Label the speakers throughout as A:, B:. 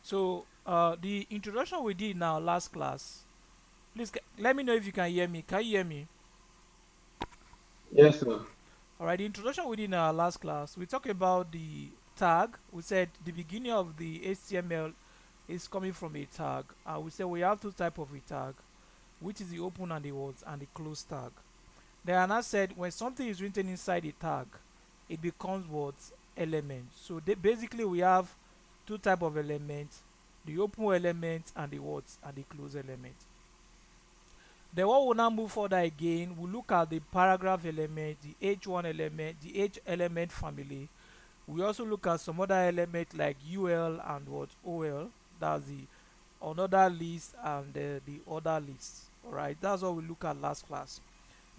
A: So the introduction we did in our last class. Please let me know if you can hear me. Can you hear me?
B: Yes, sir.
A: All right. The introduction we did in our last class, we talked about the tag. We said the beginning of the HTML is coming from a tag. We said we have two type of a tag, which is the open and the what and the close tag. Then Anna said when something is written inside a tag, it becomes what element. So basically we have two type of elements: the open element and the what and the close element. Then what will now move further again, we look at the paragraph element, the H1 element, the H element family. We also look at some other element like UL and what OL. That's the another list and the other list. All right, that's what we look at last class.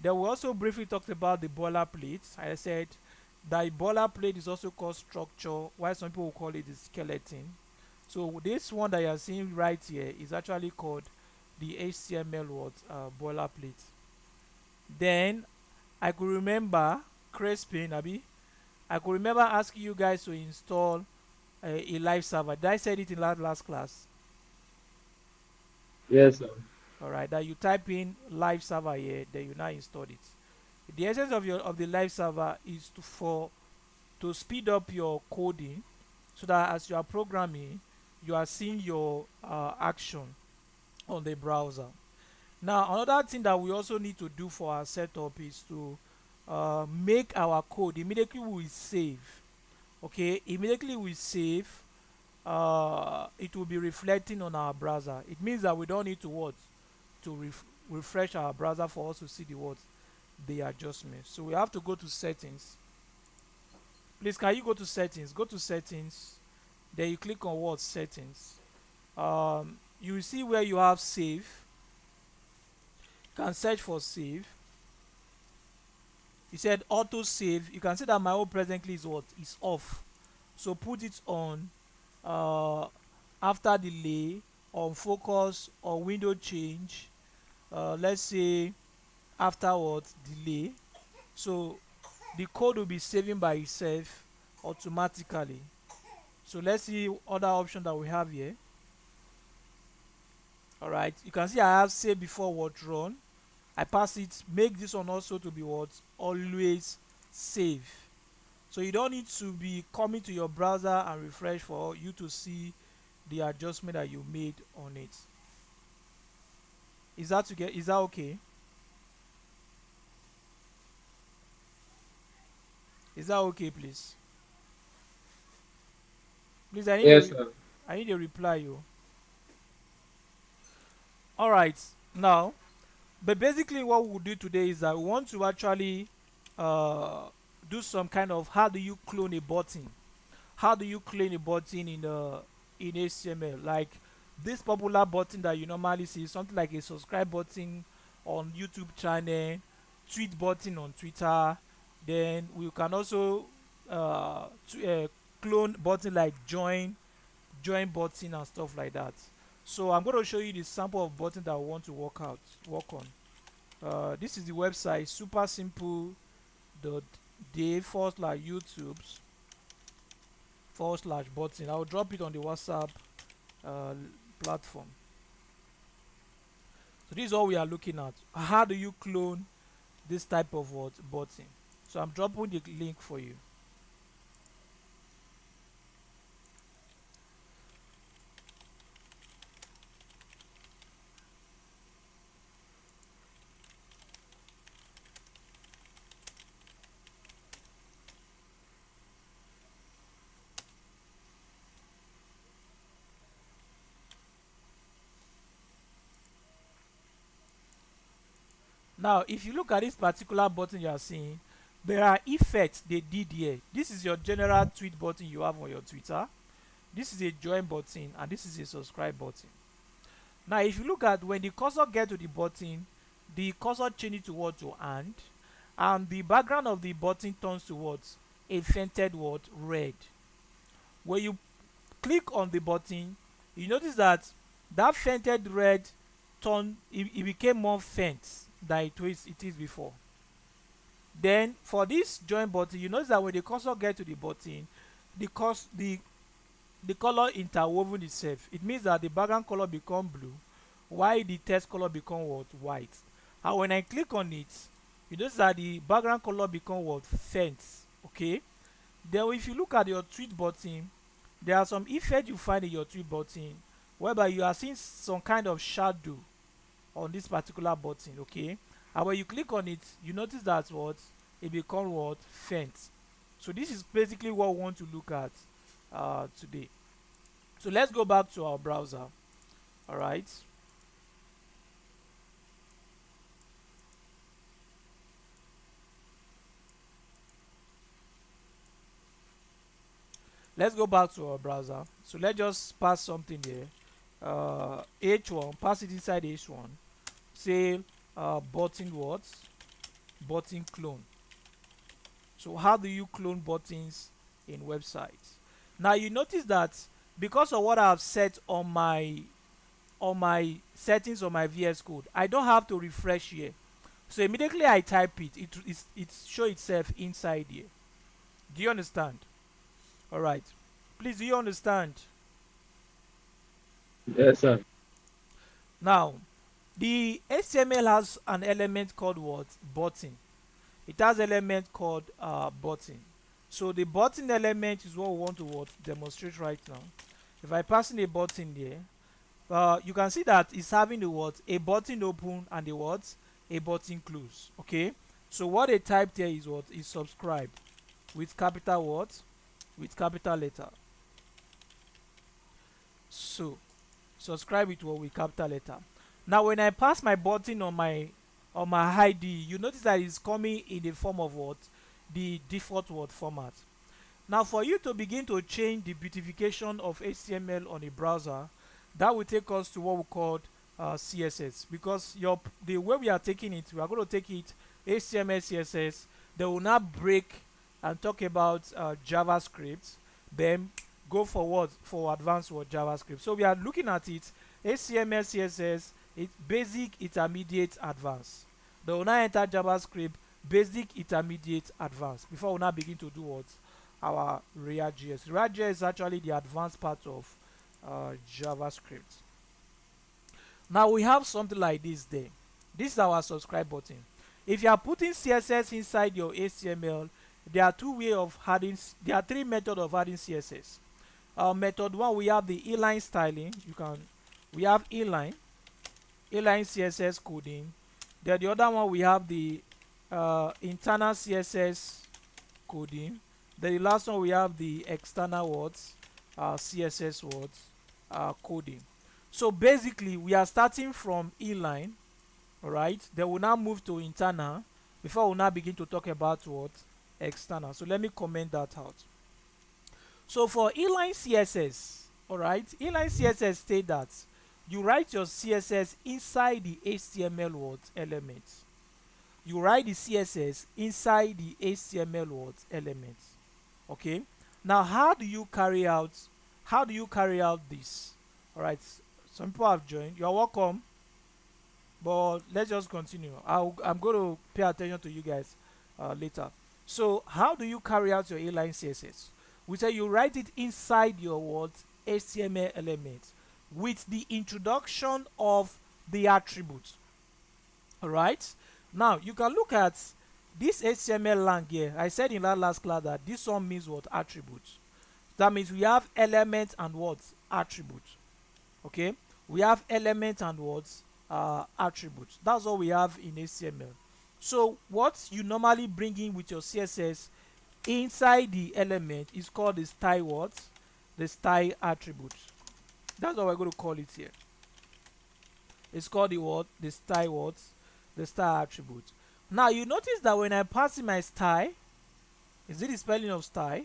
A: Then we also briefly talked about the boilerplate. I said that boilerplate is also called structure, while some people will call it the skeleton. So this one that you are seeing right here is actually called the HTML what boilerplate. Then I could remember Crespin, Abi. I could remember asking you guys to install a live server. Did I said it in last class?
B: Yes, sir.
A: All right, that you type in live server here, then you now install it. The essence of your of the live server is to speed up your coding, so that as you are programming, you are seeing your action on the browser. Now, another thing that we also need to do for our setup is to make our code immediately we save. Okay, immediately we save, it will be reflecting on our browser. It means that we don't need to what to refresh our browser for us to see the adjustment. So we have to go to settings. Please, can you go to settings? Go to settings. Then you click on what settings. You will see where you have save. You can search for save. You said auto save. You can see that my own presently is what is off. So put it on uh, after delay, on focus, on window change. Let's say afterwards delay. So the code will be saving by itself automatically. So let's see other option that we have here. All right, you can see I have save before what run. I pass it, make this one also to be what always save. So you don't need to be coming to your browser and refresh for you to see the adjustment that you made on it. Is that okay? Is that okay, please? Please,
B: Yes, sir.
A: I need a reply. You all right? Now, but basically, what we'll do today is that we want to actually uh, do some kind of how do you clone a button? How do you clone a button in HTML? Like this popular button that you normally see, something like a subscribe button on YouTube channel, tweet button on Twitter. Then we can also clone button like join button and stuff like that. So I'm going to show you the sample of button that I want to work on. This is the website super simple dot day forward slash YouTube forward slash button. I'll drop it on the WhatsApp uh, platform. So this is all we are looking at. How do you clone this type of what button? So I'm dropping the link for you. Now, if you look at this particular button you are seeing, there are effects they did here. This is your general tweet button you have on your Twitter. This is a join button, and this is a subscribe button. Now, if you look at when the cursor get to the button, the cursor changes to what to hand, and the background of the button turns towards a fainted word red. When you click on the button, you notice that that fainted red it became more faint than it is before. Then for this join button, you notice that when the cursor get to the button, the the color interwoven itself. It means that the background color become blue while the text color become what? White. And when I click on it, you notice that the background color become what? Faint. Okay. Then if you look at your tweet button, there are some effects you find in your tweet button whereby you are seeing some kind of shadow on this particular button. Okay. And when you click on it, you notice that what? It becomes what? Faint. So this is basically what we want to look at today. So let's go back to our browser. All right. Let's go back to our browser. So let's just pass something there. H1, pass it inside H1. Say button what? Button clone. So how do you clone buttons in websites? Now you notice that because of what I've set on my settings on my VS Code, I don't have to refresh here. So immediately I type it show itself inside here. Do you understand? All right. Please, do you understand?
B: Yes, sir.
A: Now, the HTML has an element called what? Button. It has element called button. So the button element is what we want to what? Demonstrate right now. If I pass in a button there, you can see that it's having the what? A button open and the what? A button close. Okay. So what they typed here is what? Is subscribe with capital what? With capital letter. So subscribe it with capital letter. Now when I pass my button on my ID, you notice that it's coming in the form of what? The default word format. Now for you to begin to change the beautification of HTML on a browser, that will take us to what we call CSS, because the way we are taking it, we are going to take it HTML CSS. They will not break and talk about JavaScript, then go forward for advanced word JavaScript. So we are looking at it HTML CSS, it basic, intermediate, advanced. They will now enter JavaScript, basic, intermediate, advanced, before we now begin to do what? Our React.js. React.js is actually the advanced part of JavaScript. Now we have something like this there. This is our subscribe button. If you are putting CSS inside your HTML, there are there are three methods of adding CSS. Method one, we have the inline styling. We have inline CSS coding. Then the other one, we have the internal CSS coding. Then the last one, we have the external words, CSS words coding. So basically we are starting from inline. All right, then we'll now move to internal before we'll now begin to talk about what? External. So let me comment that out. So for inline CSS, all right, inline CSS state that you write your CSS inside the HTML words element. You write the CSS inside the HTML words element. Okay. Now how do you carry out this? All right, some people have joined. You're welcome. But let's just continue. I'm going to pay attention to you guys later. So how do you carry out your inline CSS? We say you write it inside your words HTML element with the introduction of the attribute. All right. Now you can look at this HTML lang here. I said in that last class that this one means what? Attributes. That means we have elements and words attributes. Okay. We have elements and words attributes. That's all we have in HTML. So what you normally bring in with your CSS inside the element is called the style words, the style attribute. That's what we're going to call it here. It's called the word, the style words, the style attribute. Now you notice that when I pass in my style, is it the spelling of style?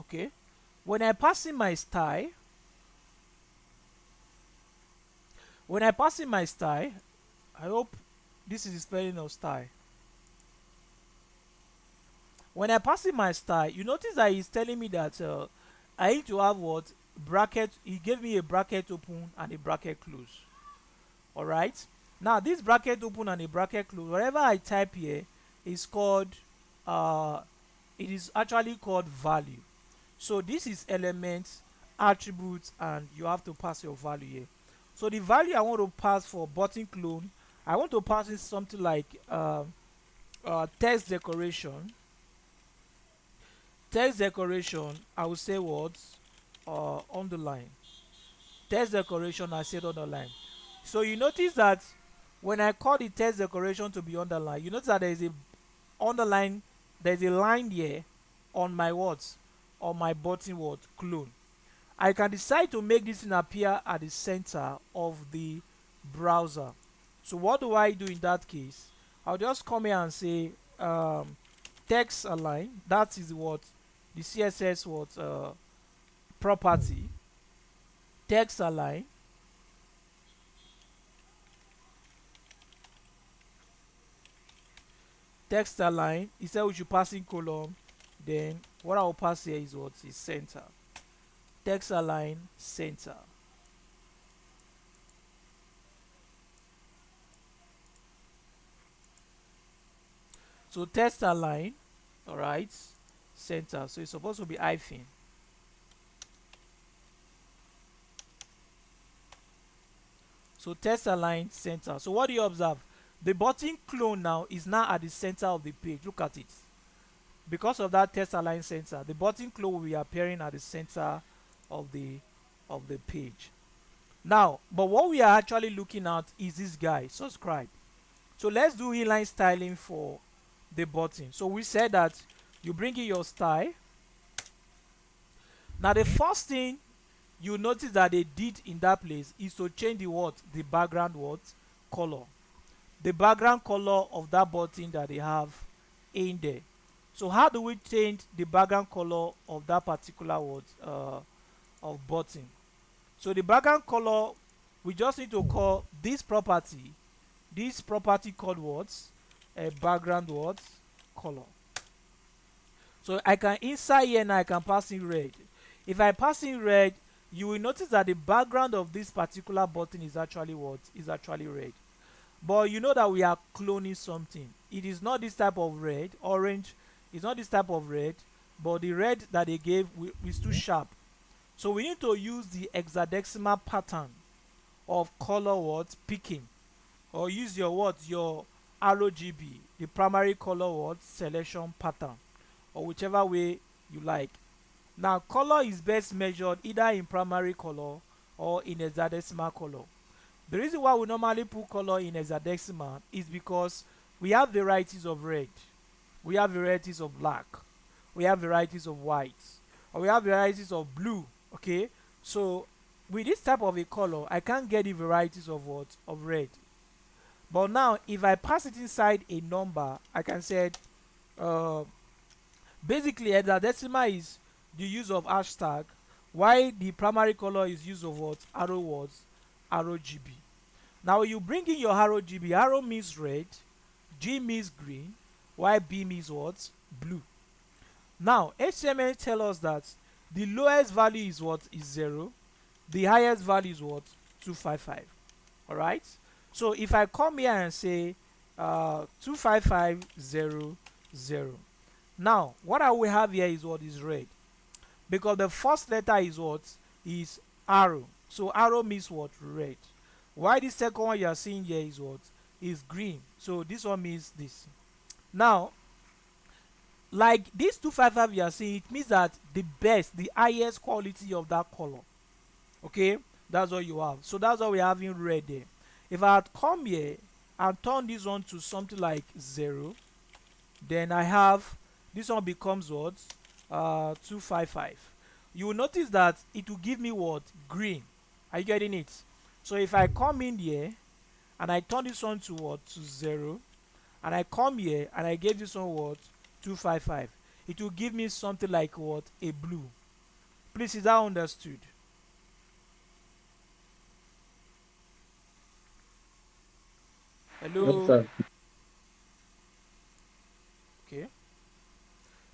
A: Okay. When I pass in my style, I hope this is the spelling of style. When I pass in my style, you notice that he's telling me that I need to have what? Bracket. He gave me a bracket open and a bracket close. All right. Now this bracket open and a bracket close, whatever I type here is called uh it is actually called value. So this is elements, attributes, and you have to pass your value here. So the value I want to pass for button clone, I want to pass in something like text decoration. Text decoration, I will say what underline. Text decoration, I said underline. So you notice that when I call the text decoration to be underlined, you notice that there is a underline, there is a line here on my words, on my button word clone. I can decide to make this thing appear at the center of the browser. So what do I do in that case? I'll just come here and say text align. That is what the CSS what property. Text align. Text align. Instead we should pass in column. Then what I will pass here is what is center. Text align center. So text align, all right, center. So it's supposed to be hyphen. So text align center. So what do you observe? The button clone now is now at the center of the page. Look at it. Because of that text align center, the button clone will be appearing at the center of the page. Now, but what we are actually looking at is this guy, subscribe. So let's do inline styling for the button. So we said that you bring in your style. Now the first thing you notice that they did in that place is to change the what? The background what? Color. The background color of that button that they have in there. So how do we change the background color of that particular word of button? So the background color, we just need to call this property called words a background words color. So I can inside here now I can pass in red. If I pass in red, you will notice that the background of this particular button is actually what? Is actually red. But you know that we are cloning something. It is not this type of red, orange. It's not this type of red, but the red that they gave is too sharp. So we need to use the hexadecimal pattern of color words picking, or use your words, your RGB, the primary color word selection pattern, or whichever way you like. Now color is best measured either in primary color or in hexadecimal color. The reason why we normally put color in hexadecimal is because we have varieties of red, we have varieties of black, we have varieties of white, or we have varieties of blue. Okay, so with this type of a color I can't get the varieties of what? Of red. But now if I pass it inside a number, I can say basically hexadecimal is the use of hashtag, while the primary color is use of what? Arrow words, RGB. Now you bring in your RGB, arrow means red, G means green, while B means what? Blue. Now HTML tell us that the lowest value is what? Is 0. The highest value is what? 255. Alright? So if I come here and say 25500, now what I will have here is what? Is red. Because the first letter is what? Is arrow. So arrow means what? Red. Why the second one you are seeing here is what? Is green. So this one means this. Now, like this 255 you are seeing, it means that the best, the highest quality of that color. Okay, that's what you have. So that's what we have in red there. If I had come here and turn this one to something like 0, then I have this one becomes what? 255. You will notice that it will give me what? Green. Are you getting it? So if I come in here and I turn this one to what? To 0, and I come here and I give this one what? 255. It will give me something like what? A blue. Please, is that understood?
B: Yes,
A: Hello.
B: sir.
A: Okay.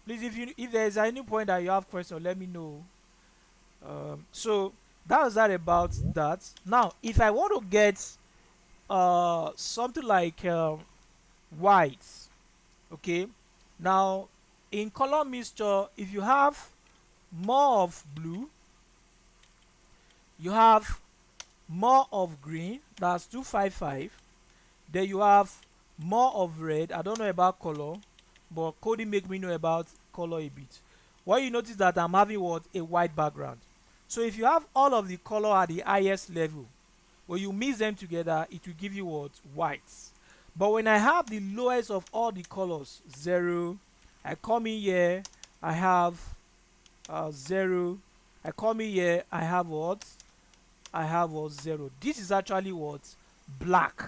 A: Please, if there is any point that you have question, let me know. So that was that about that. Now, if I want to get something like white. Okay, now in color mixture, if you have more of blue, you have more of green, that's 255. Then you have more of red. I don't know about color, but coding make me know about color a bit. What you notice that I'm having what, a white background. So if you have all of the color at the highest level, when you mix them together, it will give you what, white. But when I have the lowest of all the colors, 0, I come in here, I have 0. I come in here, I have what, I have what, 0. This is actually what, black.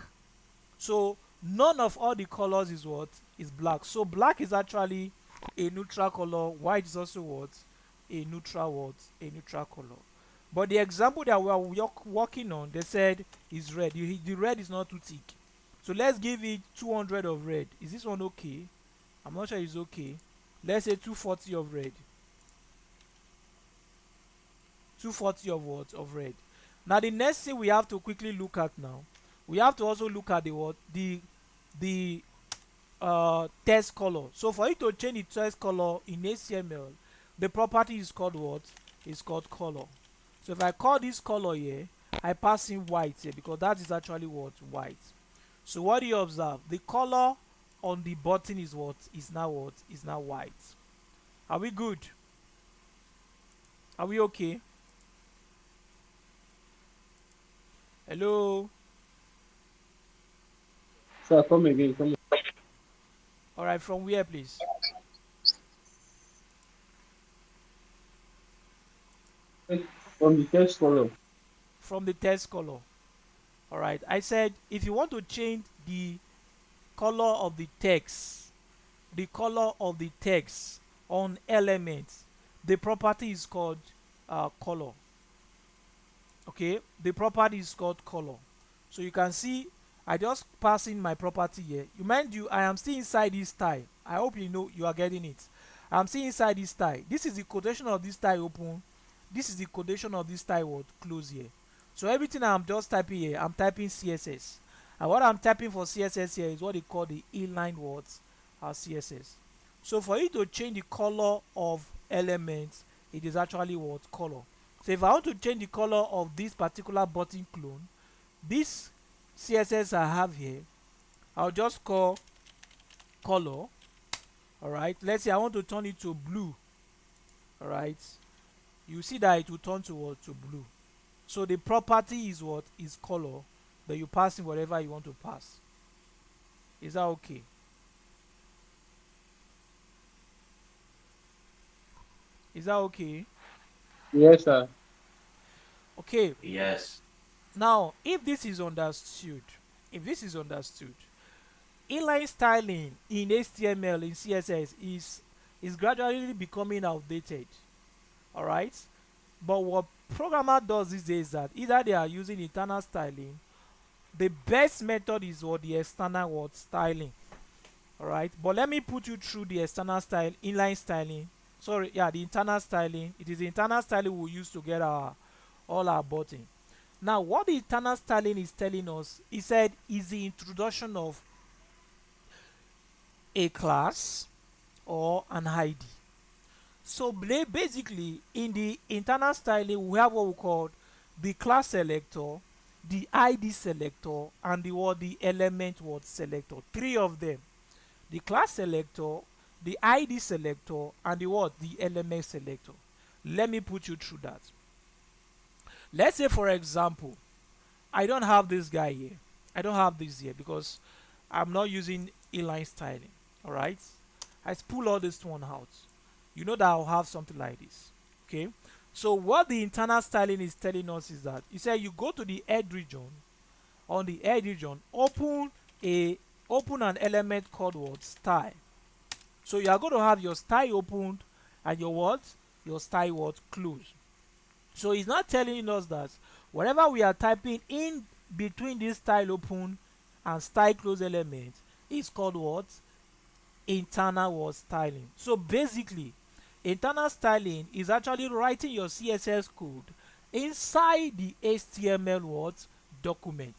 A: So none of all the colors is what, is black. So black is actually a neutral color. White is also what, a neutral what, a neutral color. But the example that we are working on, they said is red. The red is not too thick. So let's give it 200 of red. Is this one okay? I'm not sure it's okay. Let's say 240 of red. 240 of what, of red. Now the next thing we have to quickly look at now, we have to also look at the what, the text color. So for you to change the text color in HTML, the property is called what, is called color. So if I call this color here, I pass in white here because that is actually what, white. So what do you observe? The color on the button is what, is now what, is now white. Are we good? Are we okay? Hello?
B: Sir, come again. Come
A: All right, from where please?
B: again. From the text column.
A: From the text color. All right, I said if you want to change the color of the text, the color of the text on elements, the property is called color. Okay, the property is called color. So you can see I just pass in my property here. You mind you, I am still inside this style. I hope you know you are getting it. I'm still inside this style. This is the quotation of this style open. This is the quotation of this style word close here. So everything I'm just typing here, I'm typing CSS. And what I'm typing for CSS here is what they call the inline words CSS. So for you to change the color of elements, it is actually what, color. So if I want to change the color of this particular button clone, this CSS I have here, I'll just call color. All right, let's say I want to turn it to blue. All right, you see that it will turn to what, to blue. So the property is what, is color. Then you pass in whatever you want to pass. Is that okay? Is that okay?
B: Yes, sir.
A: Okay,
C: Yes.
A: now if this is understood, if this is understood, inline styling in HTML, in CSS is gradually becoming outdated. All right, but what programmer does these days is that either they are using internal styling. The best method is what, the external what, styling. All right, but let me put you through the external style, inline styling. Sorry, yeah, the internal styling. It is the internal styling we use to get our all our button. Now what the internal styling is telling us, he said, is the introduction of a class or an ID. So basically, in the internal styling, we have what we call the class selector, the ID selector, and the what, the element what, selector. Three of them: the class selector, the ID selector, and the what, the element selector. Let me put you through that. Let's say, for example, I don't have this guy here. I don't have this here because I'm not using inline styling. All right, I pull all this one out. You know that I'll have something like this. Okay, so what the internal styling is telling us is that you say you go to the head region. On the head region, open an element called what, style. So you are going to have your style opened and your what, your style what, closed. So it's not telling us that whenever we are typing in between this style open and style close element, is called what, internal what, styling. So basically, internal styling is actually writing your CSS code inside the HTML what, document.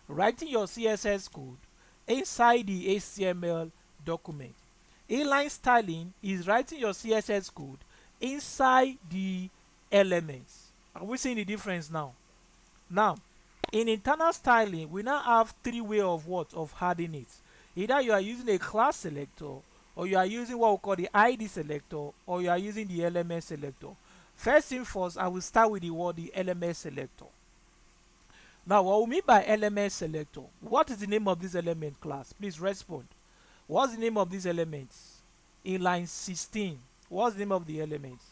A: writing your CSS code inside the HTML document. Inline styling is writing your CSS code inside the elements. Are we seeing the difference now? Now, in internal styling, we now have three ways of what? Of adding it. Either you are using a class selector, or you are using what we call the ID selector, or you are using the element selector. First thing first, I will start with the word the element selector. Now, what we mean by element selector? What is the name of this element class? Please respond. What's the name of these elements? In line 16, what's the name of the elements?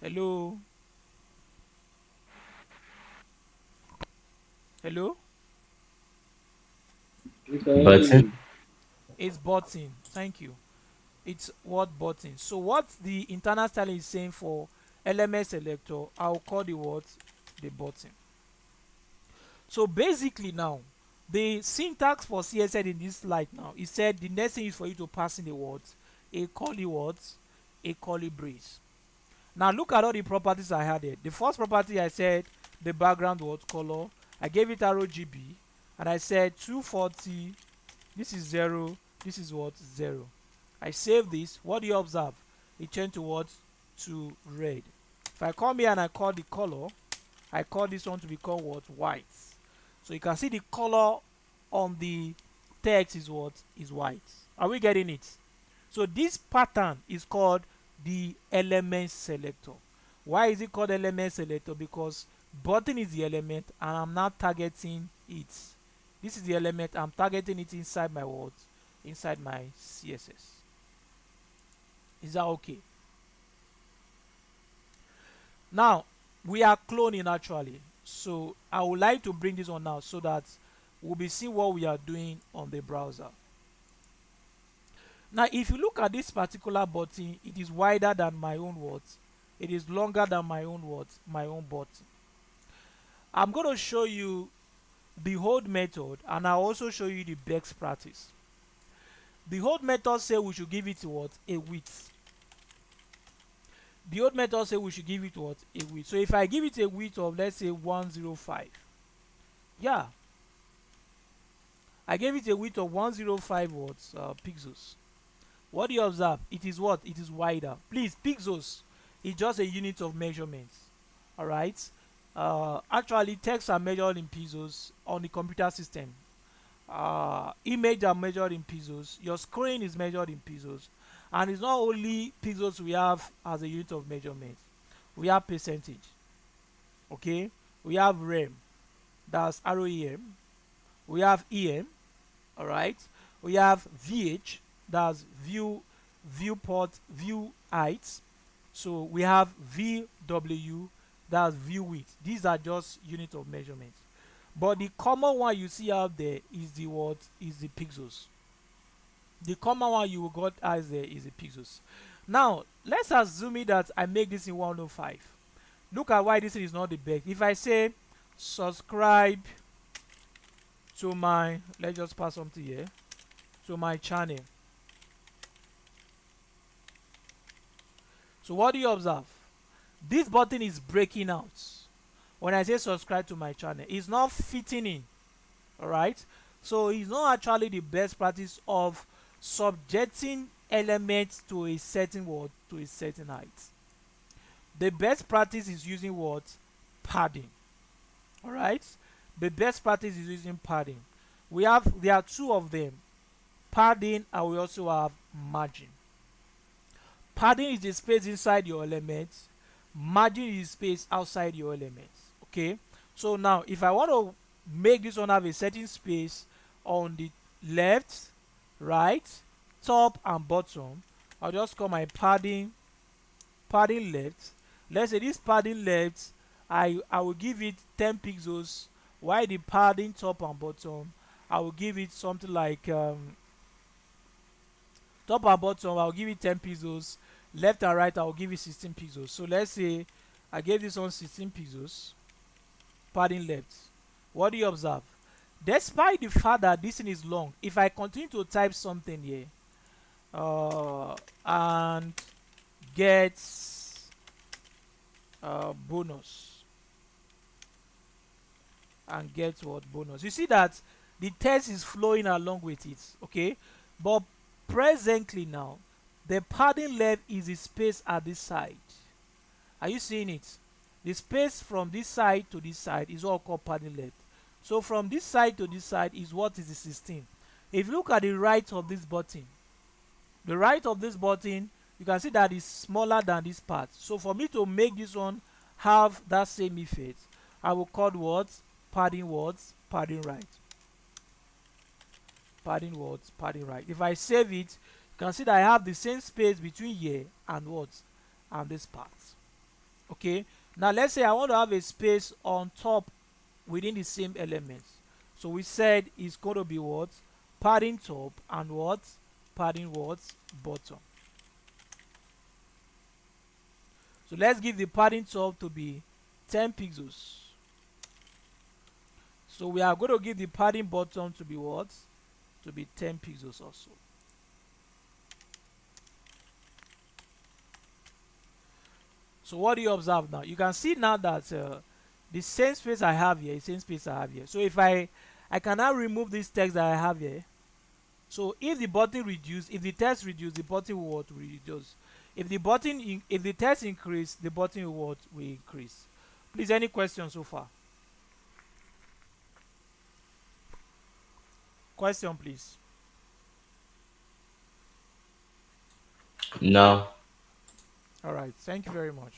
A: Hello? Hello?
B: We can hear
C: Button.
B: you.
A: It's button. Thank you. It's what button. So what the internal styling is saying for element selector, I'll call the what? The button. So basically now, the syntax for CSS in this slide now, it said the next thing is for you to pass in the words, a curly words, a curly brace. Now look at all the properties I had here. The first property I said the background was color. I gave it RGB and I said 240. This is 0. This is what? 0. I save this. What do you observe? It changed to what? To red. If I come here and I call the color, I call this one to be called what? White. So you can see the color on the text is what? Is white. Are we getting it? So this pattern is called the element selector. Why is it called element selector? Because button is the element and I'm not targeting it. This is the element, I'm targeting it inside my words, inside my CSS. Is that okay? Now we are cloning actually, so I would like to bring this on now so that we'll be seeing what we are doing on the browser. Now if you look at this particular button, it is wider than my own words, it is longer than my own words, my own button. I'm going to show you the hold method and I'll also show you the best practice. The hold method say we should give it what? A width. The old method say we should give it what? A width. So if I give it a width of, let's say, 105, yeah, I gave it a width of 105 pixels. What do you observe? It is what? It is wider. Please, pixels is just a unit of measurement. All right. Actually, texts are measured in pixels on the computer system. Image are measured in pixels. Your screen is measured in pixels. And it's not only pixels we have as a unit of measurement. We have percentage. Okay. We have rem. That's ROEM. We have EM. All right. We have VH. That's viewport view height. So we have VW. That's view width. These are just units of measurement. But the common one you see out there is the what? Is the pixels. The common one you got as there is the pixels. Now let's assume it that I make this in 105. Look at why this is not the best. If I say subscribe to my, let's just pass something here, to my channel. So what do you observe? This button is breaking out. When I say subscribe to my channel, it's not fitting in. Alright, so it's not actually the best practice of subjecting elements to a certain word, to a certain height. The best practice is using what? Padding. Alright, the best practice is using padding. There are two of them, padding, and we also have margin. Padding is the space inside your elements, margin is the space outside your elements. Okay, so now if I want to make this one have a certain space on the left, right, top and bottom, I'll just call my padding left. Let's say this padding left, I will give it 10 pixels, while the padding top and bottom, I will give it something like top and bottom, I'll give it 10 pixels, left and right I'll give it 16 pixels. So let's say I gave this one 16 pixels, padding left. What do you observe? Despite the fact that this thing is long, if I continue to type something here and get bonus, and get what? Bonus. You see that the text is flowing along with it, okay? But presently now, the padding left is the space at this side. Are you seeing it? The space from this side to this side is what called padding left. So from this side to this side is what is the 16. If you look at the right of this button, the right of this button, you can see that it's smaller than this part. So for me to make this one have that same effect, I will call words padding right. Padding words padding right. If I save it, you can see that I have the same space between here and what, and this part. Okay, now let's say I want to have a space on top within the same elements. So we said it's going to be what? Padding top and what? Padding what? Bottom. So let's give the padding top to be 10 pixels. So we are going to give the padding bottom to be what? To be 10 pixels also. So what do you observe now? You can see now that the same space I have here is the same space I have here. So if I can now remove this text that I have here. So if the button reduce, if the text reduce, the button will reduce. If the text increase, the button will increase. Please, any questions so far? Question, please.
C: No.
A: All right, thank you very much.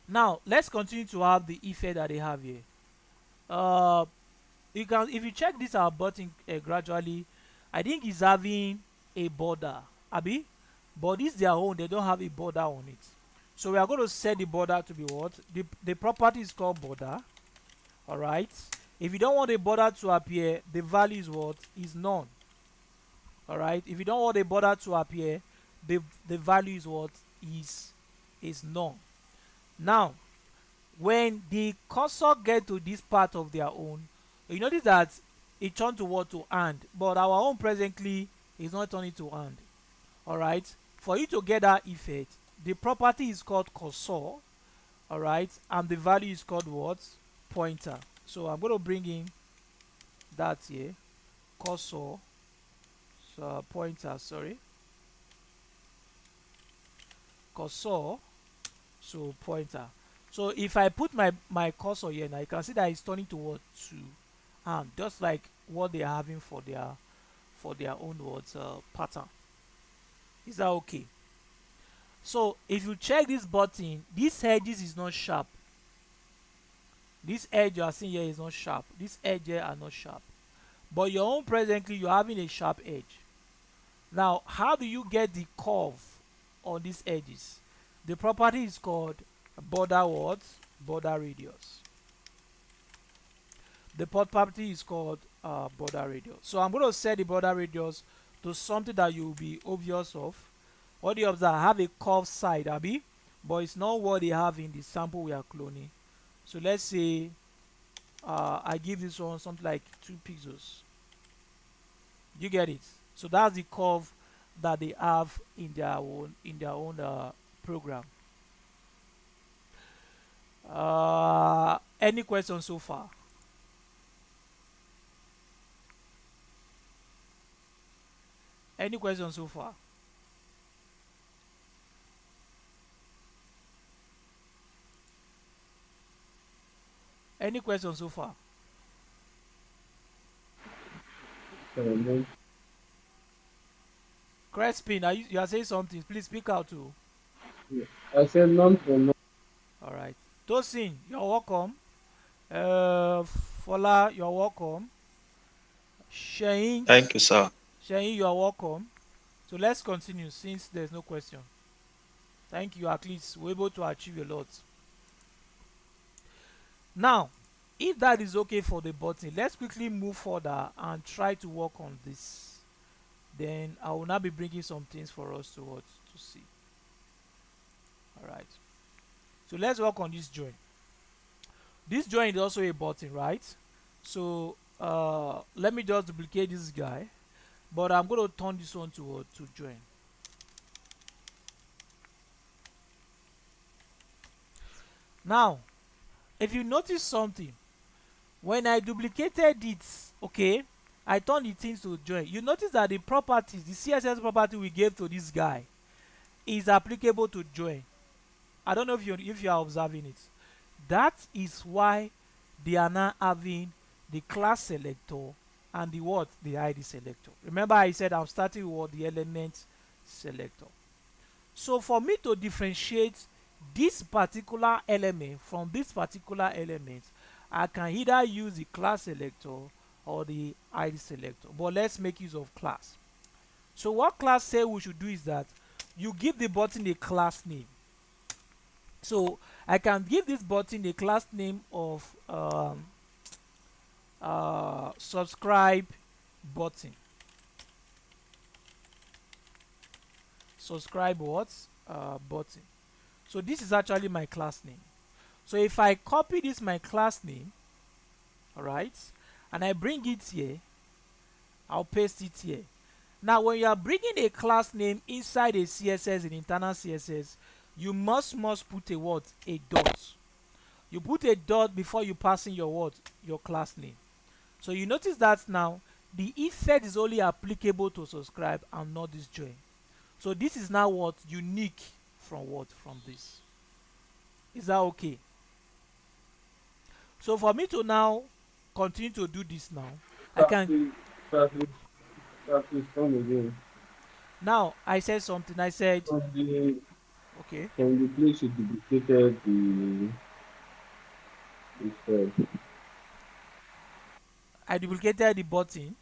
A: Now let's continue to have the effect that they have here. You can, if you check this our button gradually, I think it's having a border, Abby, but this their own, they don't have a border on it. So we are going to set the border to be what? The property is called border. All right. If you don't want a border to appear, the value is what? Is none. All right. If you don't want a border to appear, the value is what? Is none. Now, when the cursor get to this part of their own, you notice that it turned to what? To hand, but our own presently is not turning to hand. All right. For you to get that effect, the property is called cursor. All right, and the value is called what? Pointer. So I'm going to bring in that here, cursor, so pointer, sorry, cursor, so pointer. So if I put my cursor here now, you can see that it's turning to what? To hand, just like what they are having for their own words pattern. Is that okay? So if you check this button, this edges is not sharp. This edge you are seeing here is not sharp. This edge here are not sharp. But your own presently you're having a sharp edge. Now, how do you get the curve on these edges? The property is called border what? Border radius. The property is called border radius. So I'm going to set the border radius to something that you'll be obvious of. What do you observe? I have a curved side, Abby, but it's not what they have in the sample we are cloning. So let's say I give this one something like 2 pixels. You get it? So that's the curve that they have in their own program. Any questions so far? Any questions so far? Any questions so far? Crespin, you are saying something? Please speak out too.
B: I said none for none.
A: All right. Tosin, you're welcome. Fola, you're welcome. Shane,
C: Thank you, sir.
A: you are welcome. So let's continue since there's no question. Thank you. At least we're able to achieve a lot. Now, if that is okay for the button, let's quickly move further and try to work on this. Then I will now be bringing some things for us to see. All right. So let's work on this join. This join is also a button, right? So let me just duplicate this guy, but I'm going to turn this one to join. Now, if you notice something, when I duplicated it, okay, I turned the things to join. You notice that the properties, the CSS property we gave to this guy is applicable to join. I don't know if you are observing it. That is why they are now having the class selector and the what? The ID selector. Remember I said I'm starting with the element selector. So for me to differentiate this particular element from this particular element, I can either use the class selector or the ID selector. But let's make use of class. So what class say we should do is that you give the button a class name. So I can give this button a class name of subscribe button. Subscribe what? Button. So this is actually my class name. So if I copy this my class name, all right, and I bring it here, I'll paste it here. Now when you are bringing a class name inside a CSS, in internal CSS, you must put a what? A dot. You put a dot before you pass in your what? Your class name. So you notice that now the effect is only applicable to subscribe and not this join. So this is now what? Unique from what? From this. Is that okay? So for me to now continue to do this now, I can
B: Practice, practice, practice come again.
A: now I said something. I said
B: From the
A: okay.
B: from the place you duplicated the stuff.
A: I duplicated the button.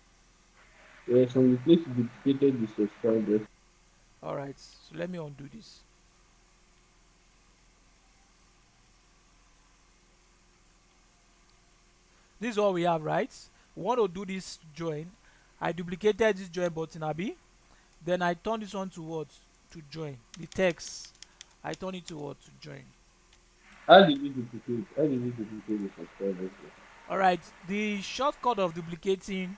B: Yeah, from the place you duplicated the subscribers.
A: All right. So let me undo this. This is what we have, right? We want to do this join. I duplicated this join button, Abi. Then I turn this one to what? To join. The text. I turn it to what? To join.
B: How did you duplicate? How did you duplicate the subscribers?
A: Alright, the shortcut of duplicating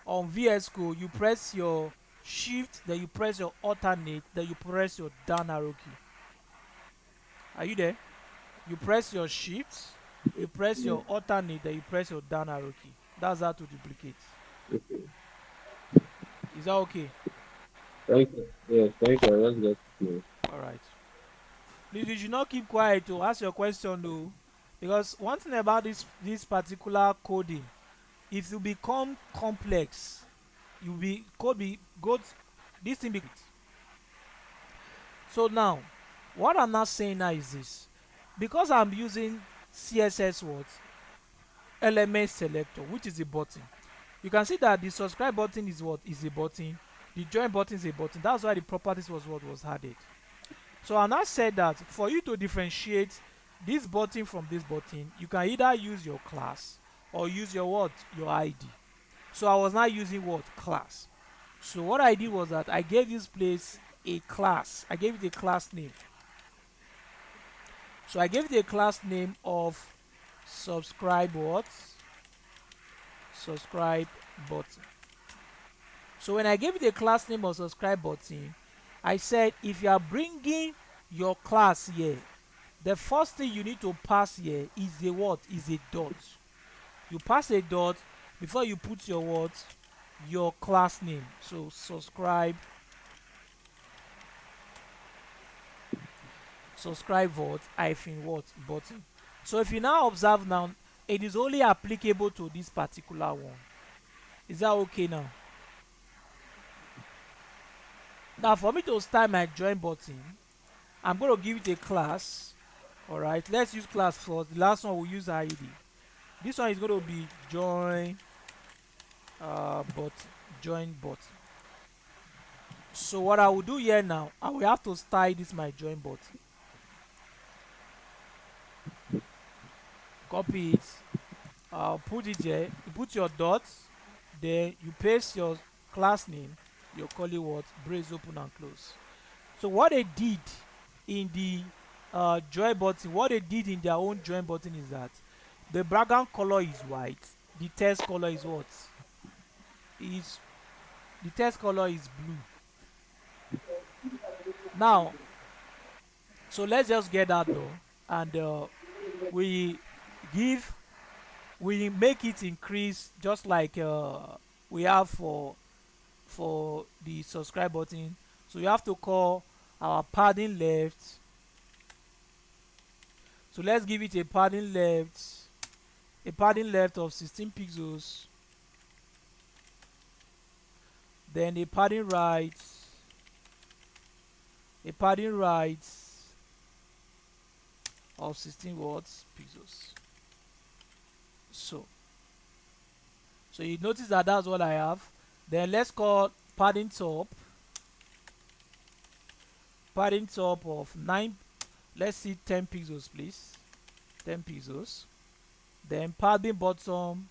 A: on VS Code, you press your shift, then you press your alternate, then you press your down arrow key. Are you there? You press your shift, you press
B: Yeah.
A: your alternate, then you press your down arrow key. That's how to duplicate.
B: Okay.
A: Is that okay?
B: Thank you. Yes, thank you. I just got it now.
A: Alright. Please, you should not keep quiet to ask your question though. Because one thing about this particular coding, if you become complex, you be code be go this thing be. So now, what I'm not saying now is this. Because I'm using CSS what? Element selector, which is a button. You can see that the subscribe button is what? Is a button. The join button is a button. That's why the properties was what was added. So I now said that for you to differentiate this button from this button, you can either use your class or use your what? Your ID. So I was not using what? Class. So what I did was that I gave this place a class. I gave it a class name. So I gave it a class name of subscribe what? Subscribe button. So when I gave it a class name of subscribe button, I said if you are bringing your class here, the first thing you need to pass here is a what? Is a dot. You pass a dot before you put your what? Your class name. So subscribe what hyphen what button. So if you now observe now, it is only applicable to this particular one. Is that okay now? Now for me to start my join button, I'm going to give it a class. Alright, let's use class first. The last one we'll use ID. This one is going to be join button. Join button. So what I will do here now, I will have to style this my join button. Copy it. Put it here. You put your dots. Then you paste your class name. Your curly what? Brace open and close. So what they did in the join button, what they did in their own join button is that the background color is white. The text color is what? Is the text color is blue. Now, so let's just get that though, and we give we make it increase just like we have for the subscribe button. So you have to call our padding left. So let's give it a padding left of 16 pixels, then a padding right of 16 watts pixels. So so you notice that that's what I have. Then let's call padding top of 9, let's see 10 pixels please, 10 pixels. Then padding bottom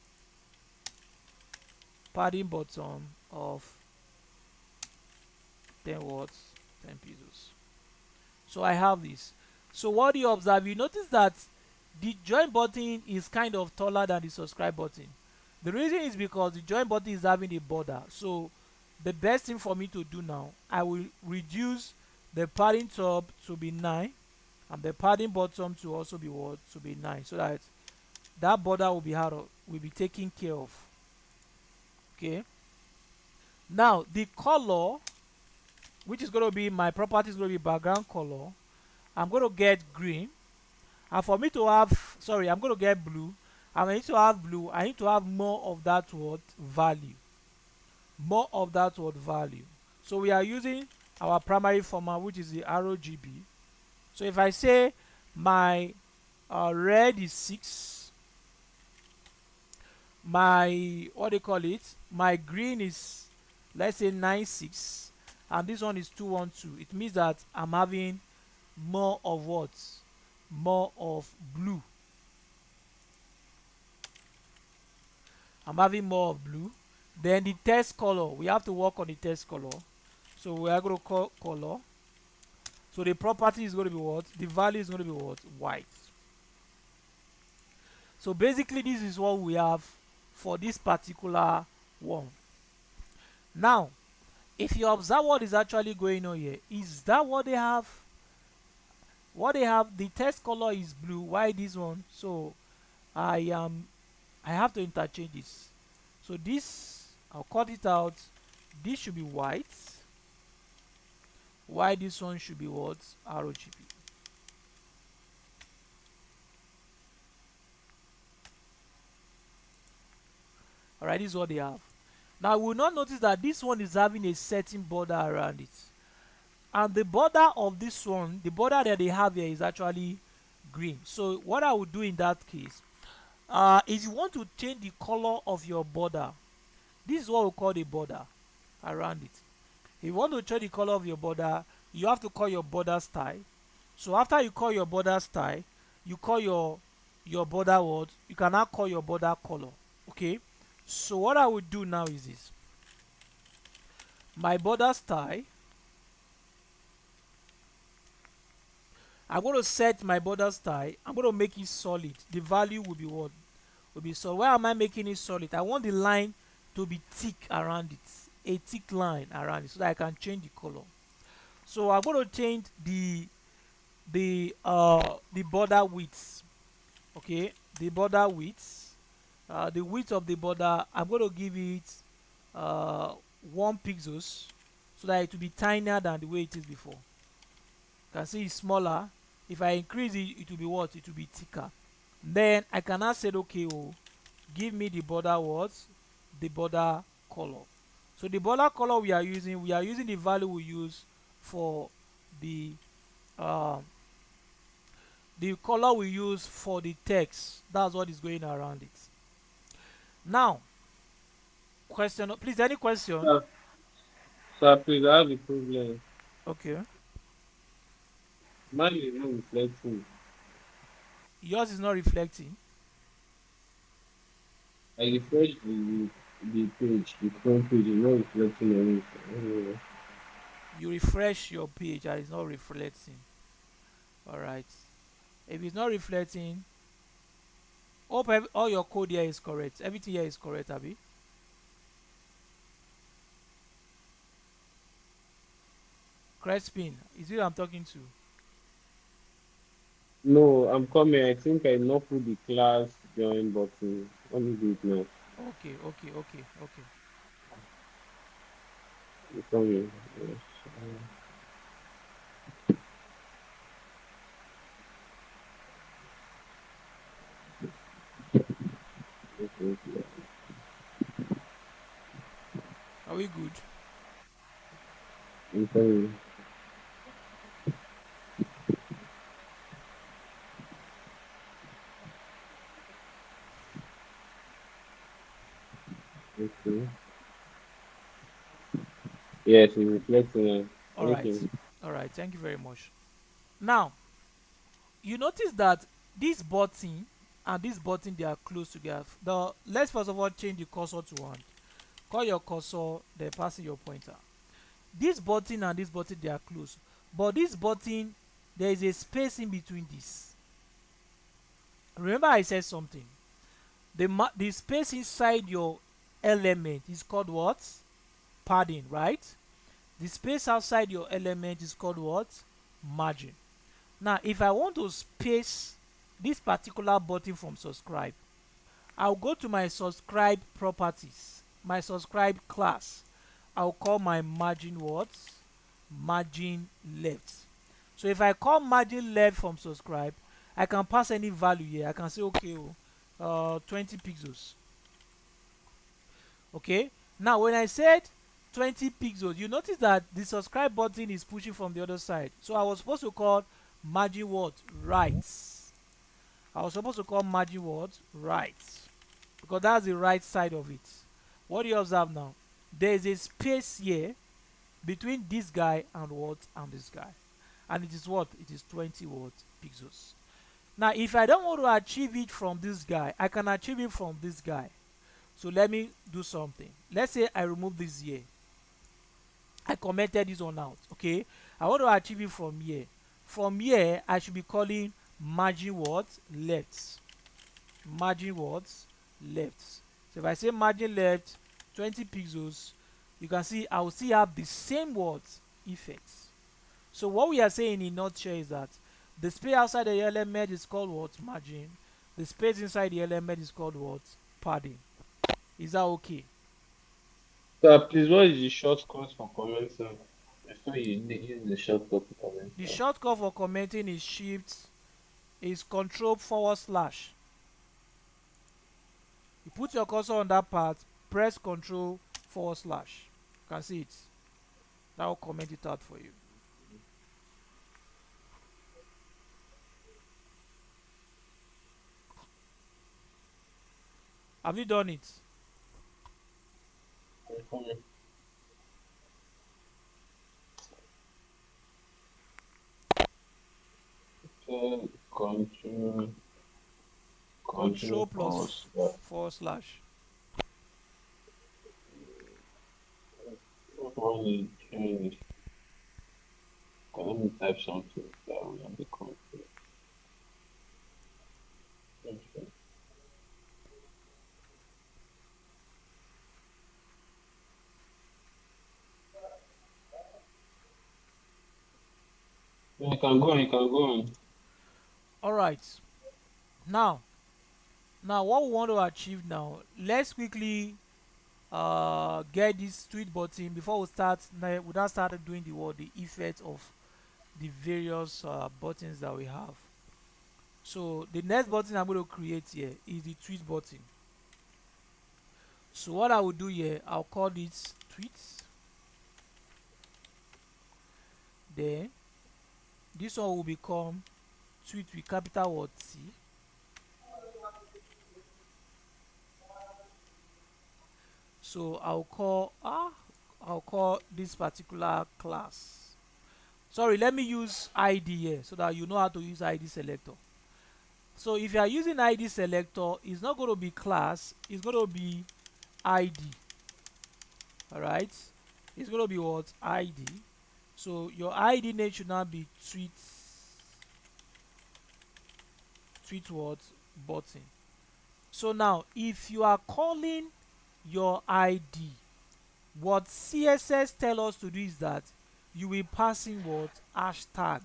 A: of 10 watts, 10 pixels. So I have this. So what do you observe? You notice that the join button is kind of taller than the subscribe button. The reason is because the join button is having a border. So the best thing for me to do now, I will reduce the padding top to be 9 and the padding bottom to also be what? To be 9, so that that border will be taken care of. Okay. Now the color, which is going to be my property, is going to be background color. I'm going to get green, and for me to have, sorry, I'm going to get blue. And I need to have blue, I need to have more of that word value, more of that word value. So we are using our primary format, which is the RGB. So if I say my red is 6, my what do you call it, my green is, let's say, 96, and this one is 212, it means that I'm having more of what? More of blue. I'm having more of blue. Then the text color, we have to work on the text color. So we are going to call color. So the property is going to be what? The value is going to be what? White. So basically this is what we have for this particular one. Now, if you observe what is actually going on here, is that what they have? What they have, the text color is blue. Why this one? So I have to interchange this. So this, I'll cut it out. This should be white. Why this one should be what? RGB. Alright, this is what they have. Now we will not notice that this one is having a certain border around it. And the border of this one, the border that they have here is actually green. So what I would do in that case, if you want to change the color of your border, this is what we call the border around it. If you want to change the color of your border, you have to call your border style. So after you call your border style, you call your border word, you can now call your border color. Okay. So what I would do now is this. My border style, I'm going to set my border style. I'm going to make it solid. The value will be what? Will be solid. Why am I making it solid? I want the line to be thick around it, a thick line around it, so that I can change the color. So I'm going to change the border width. Okay, the border width, the width of the border, I'm going to give it uh 1 pixels, so that it will be tinier than the way it is before. You can see it's smaller. If I increase it, it will be what? It will be thicker. Then I can now say, okay, oh, give me the border words, the border color. So the border color we are using the value we use for the um the color we use for the text. That's what is going around it. Now, question, please, any question?
B: Sir, sir, please, I have a problem.
A: Okay,
B: Mine is not reflecting.
A: yours is not reflecting.
B: I refreshed the page, the front page is not reflecting anything.
A: You refresh your page and it's not reflecting. All right, if it's not reflecting, hope all your code here is correct. Everything here is correct, Abby. Crespin, is it I'm talking to?
B: No, I'm coming. I think I not put the class join button. Let me do it now.
A: Okay, okay, okay, okay.
B: I'm coming. Yes. Okay, okay.
A: Are we good?
B: I'm coming. Okay. Yes, it's reflecting now.
A: All
B: Thank
A: right,
B: you.
A: all right. Thank you very much. Now, you notice that this button and this button they are close together. The let's first of all change the cursor to one. Call your cursor, then pass in your pointer. This button and this button they are close, but this button there is a space in between this. Remember, I said something. The space inside your element is called what? Padding, right? The space outside your element is called what? Margin. Now, if I want to space this particular button from subscribe, I'll go to my subscribe properties, my subscribe class. I'll call my margin what? Margin left. So if I call margin left from subscribe, I can pass any value here. I can say okay, 20 pixels. Okay. Now when I said 20 pixels, you notice that the subscribe button is pushing from the other side. So I was supposed to call margin what? Right. I was supposed to call margin what? Right. Because that's the right side of it. What do you observe now? There is a space here between this guy and what? And this guy. And it is what? It is 20 what? Pixels. Now if I don't want to achieve it from this guy, I can achieve it from this guy. So let me do something. Let's say I remove this here. I commented this one out. Okay. I want to achieve it from here. From here, I should be calling margin what? Left. Margin what? Left. So if I say margin left 20 pixels, you can see I will still have the same what? Effects. So what we are saying in nutshell is that the space outside the element is called what? Margin. The space inside the element is called what? Padding. Is that okay?
B: So please, what is the shortcut for commenting? Before you use the shortcut for
A: The
B: commenting.
A: shortcut for commenting is shift, is control forward slash. You put your cursor on that part, press control forward slash. You can see it. That will comment it out for you. Have you done it?
B: I'm coming. So,
A: Control
B: control forward
A: plus
B: slash.
A: forward slash.
B: What one is change? Let me type something down on the control. Okay. Yeah, you can go on, you can go on.
A: Alright. Now, what we want to achieve now, let's quickly get this tweet button before we start. We now started doing the effect of the various buttons that we have. So the next button I'm going to create here is the tweet button. So what I will do here, I'll call it tweets. Then this one will become tweet with capital word T. So I'll call this particular class. Sorry, let me use ID here so that you know how to use ID selector. So if you are using ID selector, it's not going to be class, it's going to be ID. Alright, it's going to be what? ID. So your ID name should now be tweet what? Button. So now if you are calling your ID, what CSS tell us to do is that you will pass in what? Hashtag.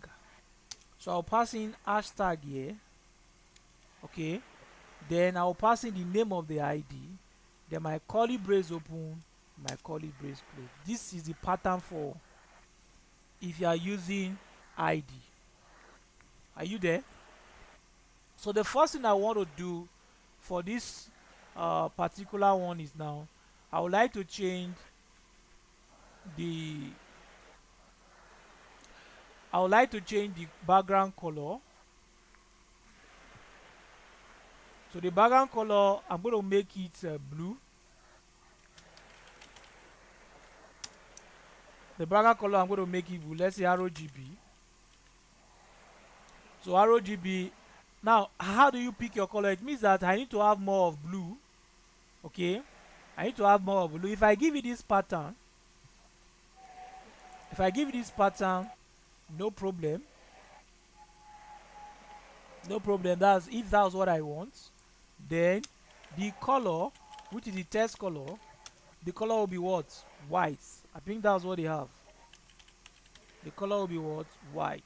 A: So I'll pass in hashtag here. Okay, then I'll pass in the name of the ID, then my curly brace open, my curly brace close. This is the pattern for if you are using ID. Are you there? So the first thing I want to do for this particular one is now I would like to change the the background color. So the background color, I'm going to make it blue. The background color, I'm going to make it blue. Let's say RGB. So RGB. Now, how do you pick your color? It means that I need to have more of blue. Okay, I need to have more of blue. If I give you this pattern, no problem. No problem. That's if that's what I want. Then the color, which is the test color, the color will be what? White. I think that's what they have. The color will be what? White.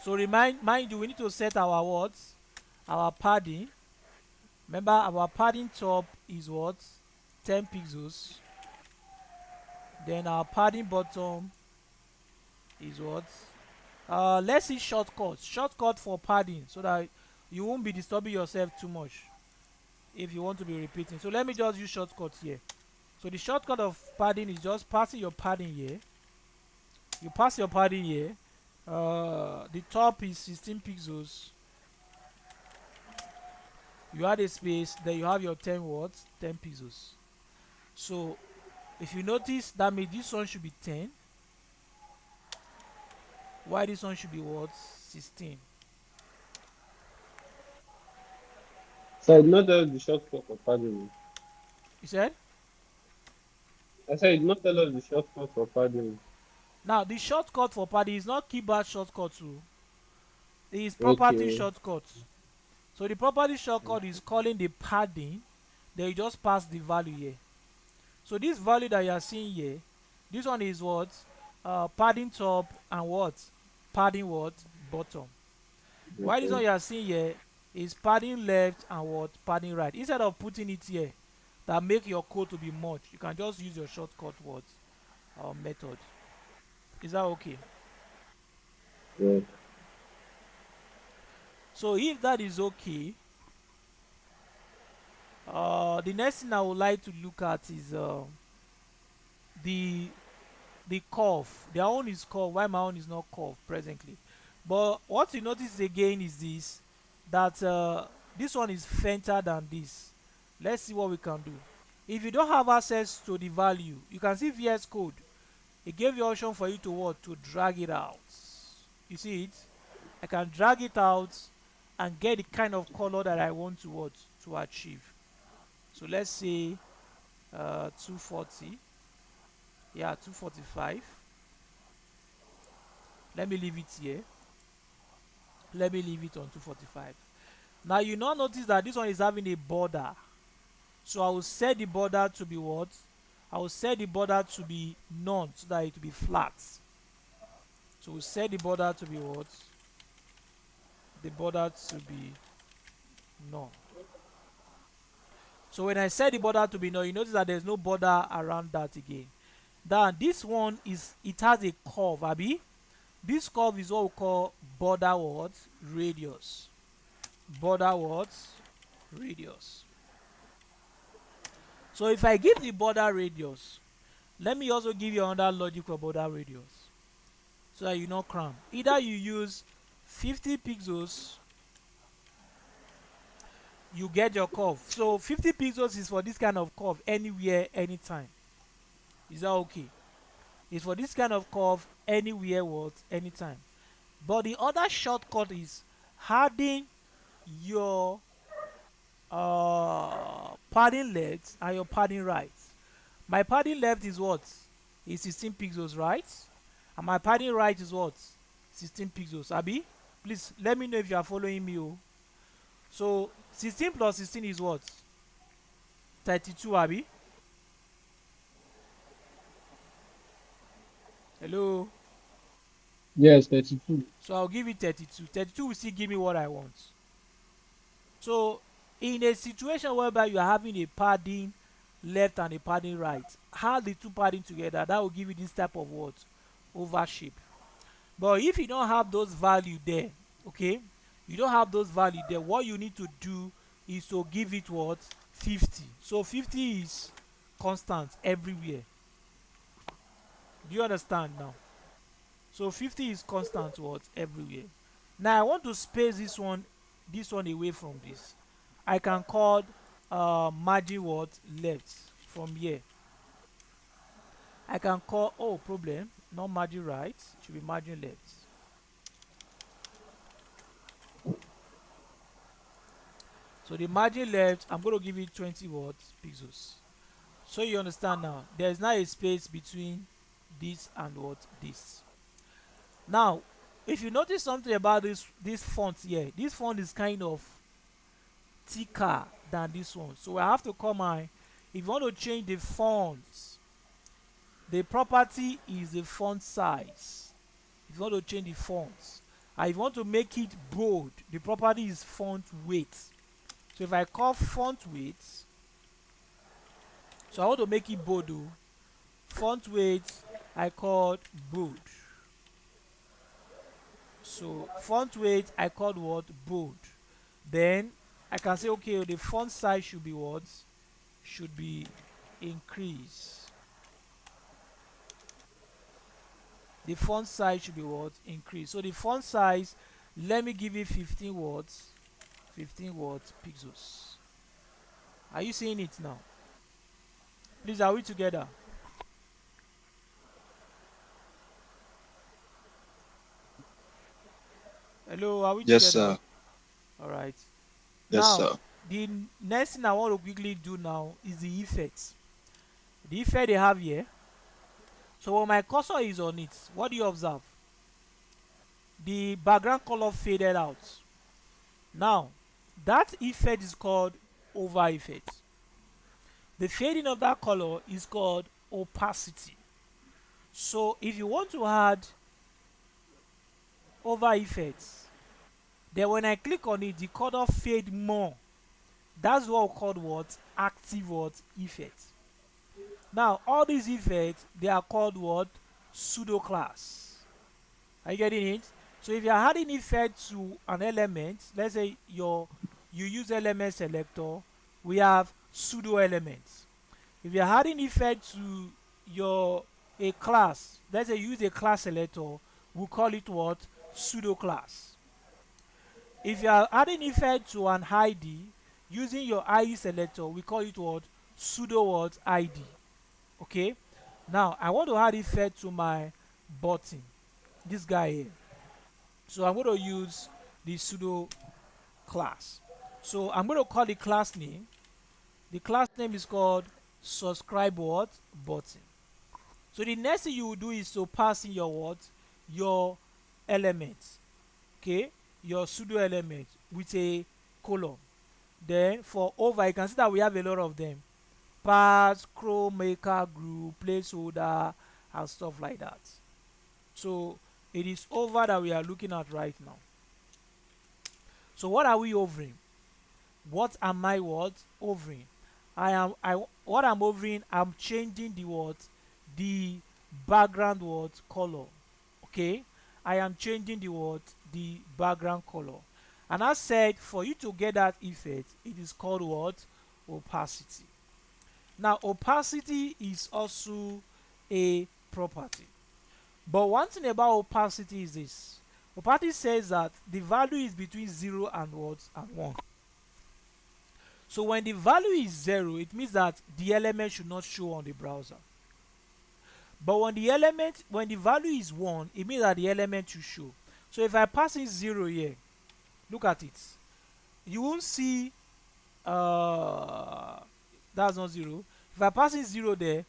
A: So mind you, we need to set our what? Our padding. Remember, our padding top is what? 10 pixels. Then our padding bottom is what? Let's see shortcut for padding, so that you won't be disturbing yourself too much if you want to be repeating. So let me just use shortcuts here. So the shortcut of padding is just passing your padding here. You pass your padding here. The top is 16 pixels. You add a space, then you have your 10 watts, 10 pixels. So if you notice, that means this one should be 10. Why this one should be what? 16.
B: So it's not tell us the shortcut for padding.
A: You said?
B: I said it's not tell us the shortcut for padding.
A: Now the shortcut for padding is not keyboard shortcut too. It is property
B: Okay.
A: shortcut. So the property shortcut is calling the padding, then you just pass the value here. So this value that you are seeing here, this one is what? Padding top and what? Padding what? Bottom. Why this one
B: Okay.
A: you are seeing here is padding left and what? Padding right. Instead of putting it here, that make your code to be merged, you can just use your shortcut what? Method. Is that okay?
B: Good.
A: So if that is okay, the next thing I would like to look at is the curve. Their own is curved, while my own is not curved presently. But what you notice again is this, that this one is fainter than this. Let's see what we can do. If you don't have access to the value, you can see VS Code. It gave you option for you to what? To drag it out. You see it? I can drag it out and get the kind of color that I want to what? To achieve. So let's say 240. Yeah, 245. Let me leave it here. Let me leave it on 245. Now you now notice that this one is having a border. So I will set the border to be what? I will set the border to be none, so that it will be flat. So we'll set the border to be what? The border to be none. So when I set the border to be none, you notice that there's no border around that again. Then this one is, it has a curve, Abby. This curve is what we call border what? Radius. Border what? Radius. So if I give the border radius, let me also give you another logic for border radius, so that you not cram. Either you use 50 pixels, you get your curve. So 50 pixels is for this kind of curve, anywhere, anytime. Is that okay? It's for this kind of curve, anywhere, what? Anytime. But the other shortcut is adding your padding left and your padding right. My padding left is what? Is 16 pixels, right? And my padding right is what? 16 pixels. Abi, please let me know if you are following me. Oh. So 16 plus 16 is what? 32, Abi. Hello.
B: Yes, 32.
A: So I'll give it 32. 32 will still give me what I want. So in a situation whereby you are having a padding left and a padding right, add the two padding together, that will give you this type of what? Oval shape. But if you don't have those value there, okay, you don't have those value there, what you need to do is to give it what? 50. So 50 is constant everywhere. Do you understand now? So 50 is constant what? Everywhere. Now I want to space this one away from this. I can call margin what? Left from here. I can call, oh, problem, not margin right, it should be margin left. So the margin left, I'm going to give it 20 what? Pixels. So you understand now, there is now a space between this and what? This. Now, if you notice something about this font here, this font is kind of thicker than this one. So I have to come and, if you want to change the font, the property is the font size. If you want to change the font, and if you want to make it bold, the property is font weight. So if I call font weight, so I want to make it bold though, font weight I called bold. So font weight I called what? Bold. Then I can say, okay, the font size should be what? Should be increase. The font size should be what? Increase. So the font size, let me give it 15 words. 15 words pixels. Are you seeing it now? Please, are we together? Hello, are we
C: Yes,
A: together?
C: sir.
A: All right.
C: Yes,
A: Now,
C: sir.
A: the next thing I want to quickly do now is the effect. The effect they have here. So when my cursor is on it, what do you observe? The background color faded out. Now, that effect is called over effect. The fading of that color is called opacity. So if you want to add over effects, then when I click on it, the color fade more. That's what we call what? Active what? Effect. Now, all these effects, they are called what? Pseudo class. Are you getting it? So if you're adding effect to an element, let's say you use element selector, we have pseudo elements. If you're adding effect to your a class, let's say you use a class selector, we call it what? Pseudo class. If you are adding effect to an ID using your ID selector, we call it what? Pseudo what? ID. Okay. Now I want to add effect to my button, this guy here. So I'm going to use the pseudo class. So I'm going to call the class name. The class name is called subscribe what? Button. So the next thing you will do is to pass in your what? Your elements. Okay? Your pseudo element with a column. Then for over, you can see that we have a lot of them. Path, Chrome maker, group, placeholder, and stuff like that. So it is over that we are looking at right now. So what are we overing? What am I what? Overing. I what I'm overing, I'm changing the what? The background what? Color. Okay? I am changing the what? The background color. And I said for you to get that effect, it is called what? Opacity. Now opacity is also a property. But one thing about opacity is this. Opacity says that the value is between 0 and what? And 1. So when the value is 0, it means that the element should not show on the browser. But when the value is 1, it means that the element should show. So if I pass in 0 here, look at it. You won't see, uh, that's not 0. If I pass in 0 there,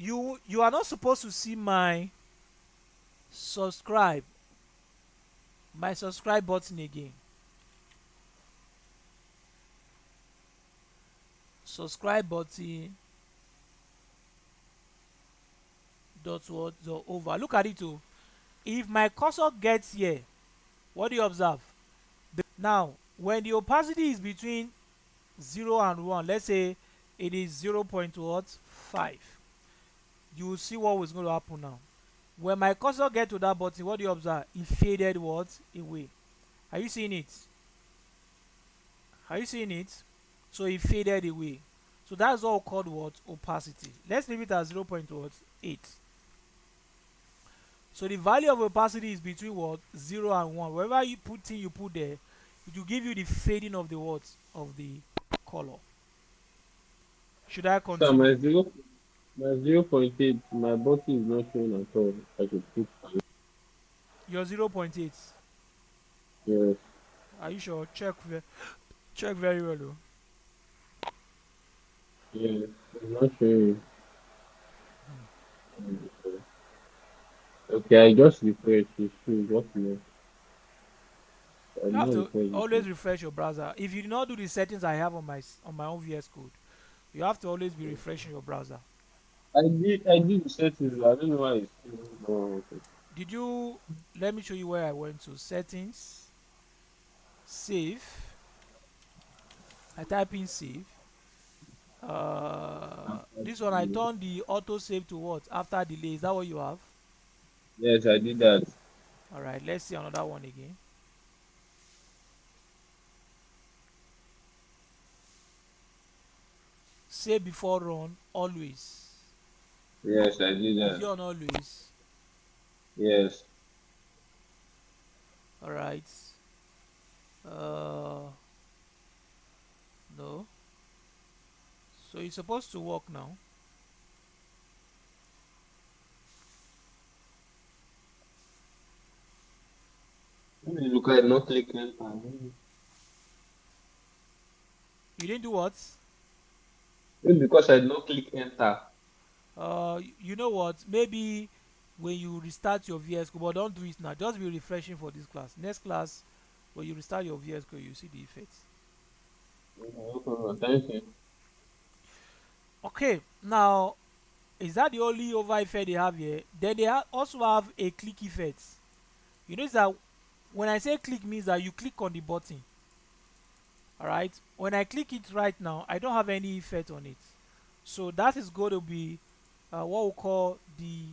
A: you are not supposed to see subscribe, my subscribe button again. Subscribe button dot what? Dot over. Look at it too. If my cursor gets here, what do you observe? Now, when the opacity is between 0 and 1, let's say it is 0 0.5, you will see what was going to happen now. When my cursor get to that button, what do you observe? It faded what? Away. Are you seeing it? Are you seeing it? So it faded away. So that's all called what? Opacity. Let's leave it at 0 0.8. So the value of opacity is between what? 0 and 1. Wherever you put in, you put there, it will give you the fading of the what? Of the color. Should I
B: So
A: continue?
B: my 0.8, my bottle is not showing at all. I should put
A: Your 0.8.
B: yes,
A: Are you sure? Check very well though.
B: yes, it's not showing. Okay, I just refreshed. It's true. What more? I
A: You
B: did
A: have
B: not
A: to
B: refresh it.
A: always refresh your browser. If you do not do the settings I have on my own VS Code, you have to always be refreshing your browser.
B: I did the settings. I don't know why it's still not working.
A: Did you? Let me show you where I went to. Settings, save. I type in save. This one I turn the auto save to what? After delay. Is that what you have?
B: Yes, I did that.
A: All right. Let's see another one again. Save before run always.
B: Yes, I did
A: Is it
B: that.
A: on always?
B: Yes.
A: All right. Uh, no. So it's supposed to work now.
B: Maybe look at not click enter.
A: You didn't do what?
B: Maybe because I did not click enter.
A: You know what? Maybe when you restart your VS Code, but don't do it now. Just be refreshing for this class. Next class, when you restart your VS Code, you see the effects.
B: No problem. Thank you.
A: Okay, now is that the only over effect they have here? Then they also have a click effect. You notice that when I say click means that you click on the button. All right. When I click it right now, I don't have any effect on it. So that is going to be what we call the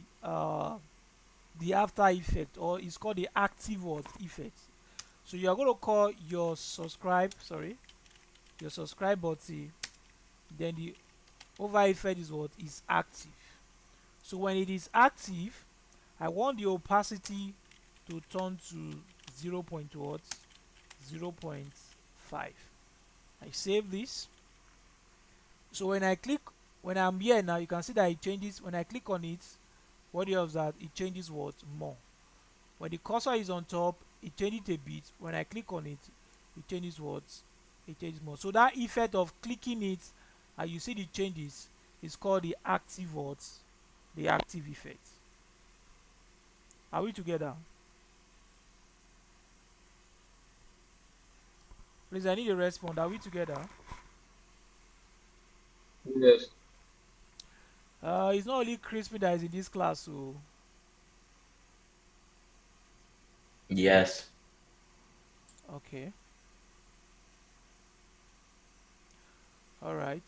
A: after effect, or it's called the active what effect. So you are going to call your subscribe button. Then the over effect is what is active. So when it is active, I want the opacity to turn to 0 point what 0.5. I save this. So when I'm here now, you can see that it changes. When I click on it, what do you observe? It changes what? More. When the cursor is on top, it changes a bit. When I click on it, it changes what? It changes more. So that effect of clicking it and you see the changes is called the active what? The active effect. Are we together? Please, I need a response. Are we together?
B: Yes.
A: It's not only Crispy that is in this class, so
C: Yes.
A: okay. All right.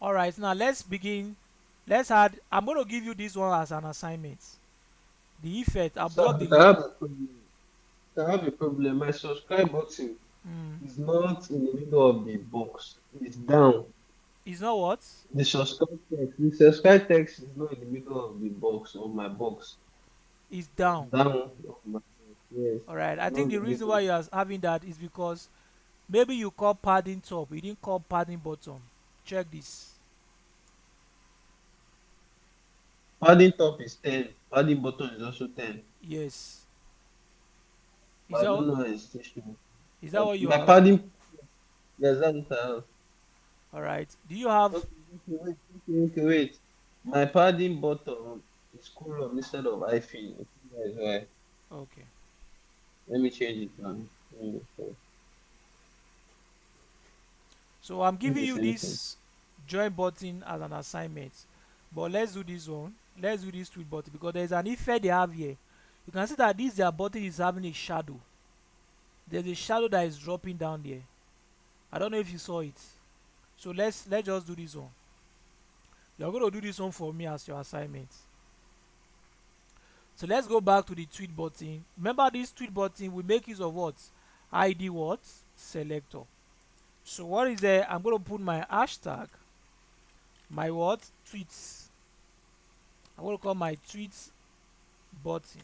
A: All right. Now let's begin. Let's add. I'm going to give you this one as an assignment. The effect. I'll
B: So
A: block the
B: I
A: link.
B: have a problem. I have a problem. My subscribe button
A: Mm.
B: is not in the middle of the box. It's down.
A: It's not what?
B: The subscribe text is not in the middle of the box of my box.
A: It's
B: It's
A: down.
B: down of my box. Yes.
A: All right. I
B: Not
A: think
B: in
A: the
B: the
A: reason why
B: middle.
A: you are having that is because maybe you call padding top. You didn't call padding bottom. Check this.
B: Padding top is 10. Padding bottom is also 10.
A: Yes. Is
B: But I
A: that
B: don't know how it's still showing.
A: is that
B: But
A: what you
B: my
A: have?
B: padding, yes, that's what I have.
A: All right. Do you have?
B: Okay, wait. My padding bottom is column instead of hyphen. I think that is why.
A: Okay.
B: Let me change it now.
A: So I'm
B: Change
A: giving
B: the
A: you
B: same thing.
A: this. join button as an assignment. But let's do this one. Let's do this tweet button because there's an effect they have here. You can see that this their button is having a shadow. There's a shadow that is dropping down there. I don't know if you saw it. So let's just do this one. You're going to do this one for me as your assignment. So let's go back to the tweet button. Remember this tweet button will make use of what? ID what? Selector. So what is there? I'm going to put my hashtag, my what? Tweets. I'm going to call my tweets button.